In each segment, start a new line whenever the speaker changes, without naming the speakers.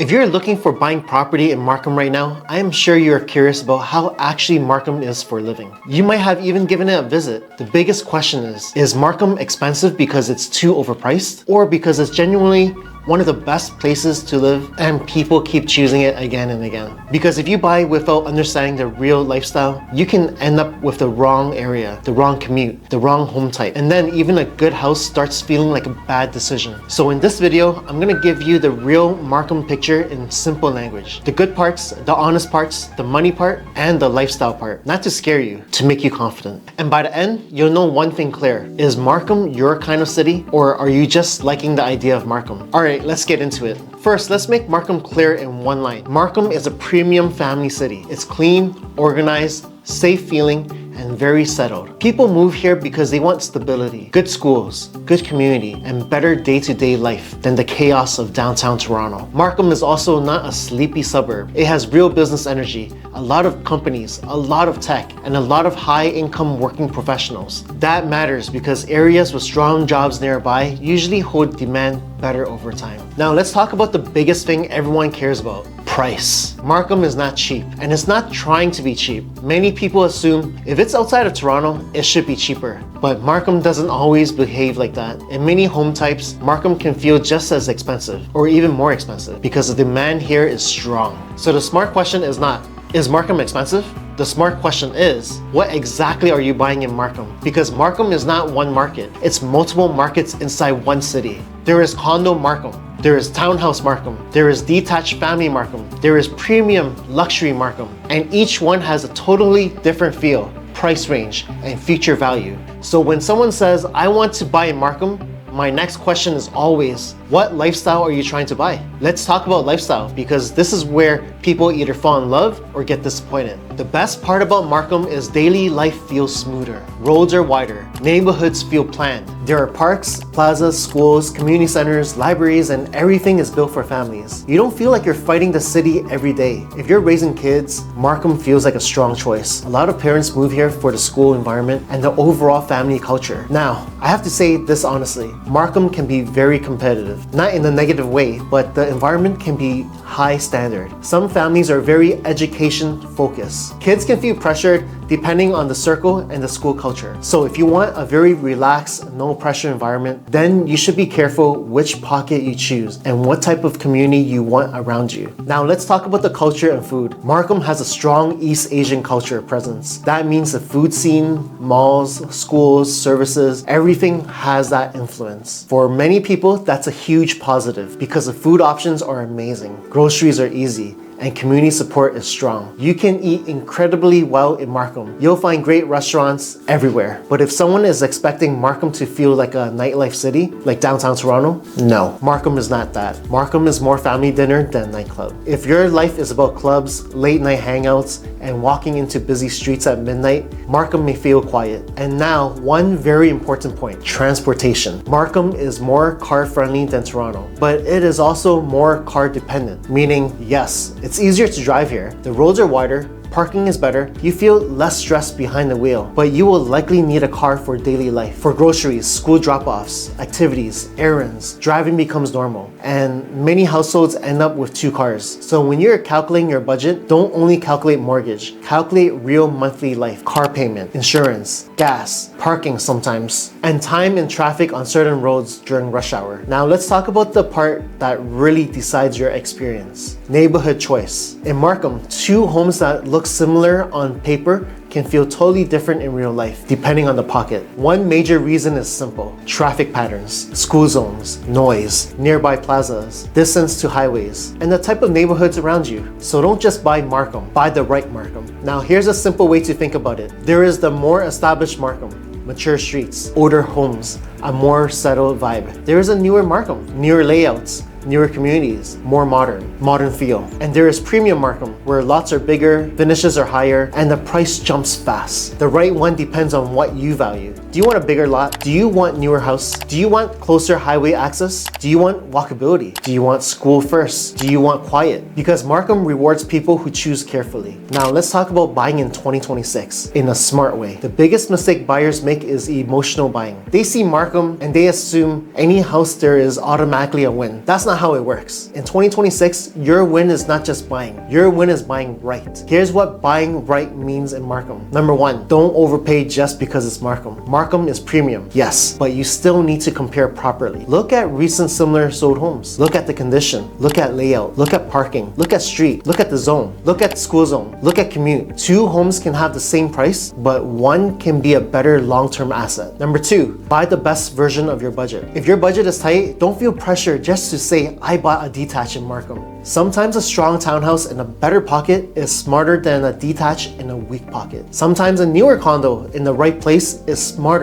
If you're looking for buying property in Markham right now, I am sure you're curious about how actually Markham is for living. You might have even given it a visit. The biggest question is Markham expensive because it's too overpriced, or because it's genuinely one of the best places to live and people keep choosing it again and again? Because if you buy without understanding the real lifestyle, you can end up with the wrong area, the wrong commute, the wrong home type, and then even a good house starts feeling like a bad decision. So in this video, I'm gonna give you the real Markham picture in simple language. The good parts, the honest parts, the money part, and the lifestyle part. Not to scare you, to make you confident. And by the end, you'll know one thing clear. Is Markham your kind of city, or are you just liking the idea of Markham? Alright, let's get into it. First, let's make Markham clear in one line. Markham is a premium family city. It's clean, organized, safe feeling, and very settled. People move here because they want stability, good schools, good community, and better day-to-day life than the chaos of downtown Toronto. Markham is also not a sleepy suburb. It has real business energy, a lot of companies, a lot of tech, and a lot of high-income working professionals. That matters because areas with strong jobs nearby usually hold demand better over time. Now let's talk about the biggest thing everyone cares about. Price. Markham is not cheap, and it's not trying to be cheap. Many people assume if it's outside of Toronto, it should be cheaper. But Markham doesn't always behave like that. In many home types, Markham can feel just as expensive, or even more expensive, because the demand here is strong. So the smart question is not, is Markham expensive? The smart question is, what exactly are you buying in Markham? Because Markham is not one market, it's multiple markets inside one city. There is condo Markham, there is townhouse Markham, there is detached family Markham, there is premium luxury Markham, and each one has a totally different feel, price range, and future value. So when someone says, I want to buy in Markham, my next question is always, what lifestyle are you trying to buy? Let's talk about lifestyle, because this is where people either fall in love or get disappointed. The best part about Markham is daily life feels smoother. Roads are wider, neighborhoods feel planned. There are parks, plazas, schools, community centers, libraries, and everything is built for families. You don't feel like you're fighting the city every day. If you're raising kids, Markham feels like a strong choice. A lot of parents move here for the school environment and the overall family culture. Now, I have to say this honestly, Markham can be very competitive. Not in a negative way, but the environment can be high standard. Some families are very education focused. Kids can feel pressured depending on the circle and the school culture. So if you want a very relaxed, no pressure environment, then you should be careful which pocket you choose and what type of community you want around you. Now let's talk about the culture and food. Markham has a strong East Asian culture presence. That means the food scene, malls, schools, services, everything has that influence. For many people, that's a huge positive because the food options are amazing, groceries are easy, and community support is strong. You can eat incredibly well in Markham. You'll find great restaurants everywhere. But if someone is expecting Markham to feel like a nightlife city, like downtown Toronto, no, Markham is not that. Markham is more family dinner than nightclub. If your life is about clubs, late night hangouts, and walking into busy streets at midnight, Markham may feel quiet. And now, one very important point, transportation. Markham is more car friendly than Toronto, but it is also more car dependent, meaning yes, it's easier to drive here. The roads are wider, parking is better, you feel less stressed behind the wheel, but you will likely need a car for daily life. For groceries, school drop-offs, activities, errands, driving becomes normal, and many households end up with 2 cars. So when you're calculating your budget, don't only calculate mortgage, calculate real monthly life, car payment, insurance, gas, parking sometimes, and time in traffic on certain roads during rush hour. Now let's talk about the part that really decides your experience. Neighborhood choice. In Markham, 2 homes that look similar on paper can feel totally different in real life, depending on the pocket. One major reason is simple: traffic patterns, school zones, noise, nearby plazas, distance to highways, and the type of neighborhoods around you. So don't just buy Markham, buy the right Markham. Now here's a simple way to think about it. There is the more established Markham, mature streets, older homes, a more settled vibe. There is a newer Markham, newer layouts, newer communities, more modern feel. And there is premium Markham, where lots are bigger, finishes are higher, and the price jumps fast. The right one depends on what you value. Do you want a bigger lot? Do you want newer house? Do you want closer highway access? Do you want walkability? Do you want school first? Do you want quiet? Because Markham rewards people who choose carefully. Now let's talk about buying in 2026 in a smart way. The biggest mistake buyers make is emotional buying. They see Markham and they assume any house there is automatically a win. That's not how it works. In 2026, your win is not just buying. Your win is buying right. Here's what buying right means in Markham. Number one, don't overpay just because it's Markham. Markham is premium, yes, but you still need to compare properly. Look at recent similar sold homes. Look at the condition. Look at layout. Look at parking. Look at street. Look at the zone. Look at school zone. Look at commute. Two homes can have the same price, but one can be a better long-term asset. Number two, buy the best version of your budget. If your budget is tight, don't feel pressure just to say, I bought a detached in Markham. Sometimes a strong townhouse in a better pocket is smarter than a detached in a weak pocket. Sometimes a newer condo in the right place is smarter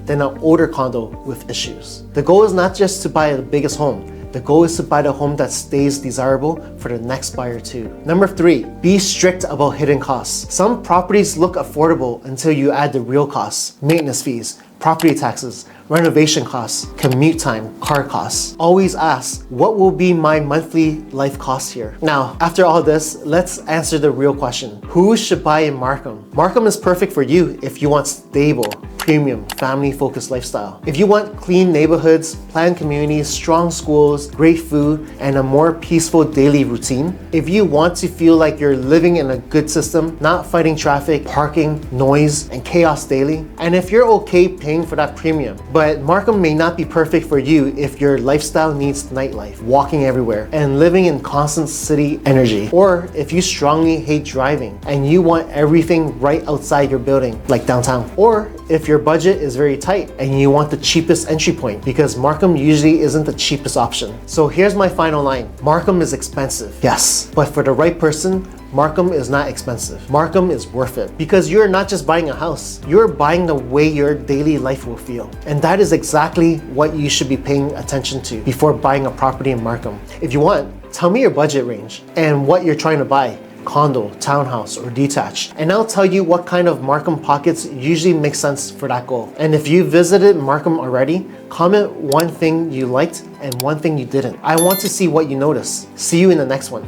than an older condo with issues. The goal is not just to buy the biggest home. The goal is to buy the home that stays desirable for the next buyer too. Number three, be strict about hidden costs. Some properties look affordable until you add the real costs, maintenance fees, property taxes, renovation costs, commute time, car costs. Always ask, what will be my monthly life cost here? Now, after all this, let's answer the real question. Who should buy in Markham? Markham is perfect for you if you want stable, premium, family-focused lifestyle. If you want clean neighborhoods, planned communities, strong schools, great food, and a more peaceful daily routine. If you want to feel like you're living in a good system, not fighting traffic, parking, noise, and chaos daily. And if you're okay paying for that premium, but Markham may not be perfect for you if your lifestyle needs nightlife, walking everywhere, and living in constant city energy. Or if you strongly hate driving and you want everything right outside your building, like downtown. Or if your budget is very tight and you want the cheapest entry point, because Markham usually isn't the cheapest option. So here's my final line. Markham is expensive, yes, but for the right person, Markham is not expensive. Markham is worth it because you're not just buying a house, you're buying the way your daily life will feel. And that is exactly what you should be paying attention to before buying a property in Markham. If you want, tell me your budget range and what you're trying to buy. Condo, townhouse, or detached. And I'll tell you what kind of Markham pockets usually make sense for that goal. And if you visited Markham already, comment one thing you liked and one thing you didn't. I want to see what you notice. See you in the next one.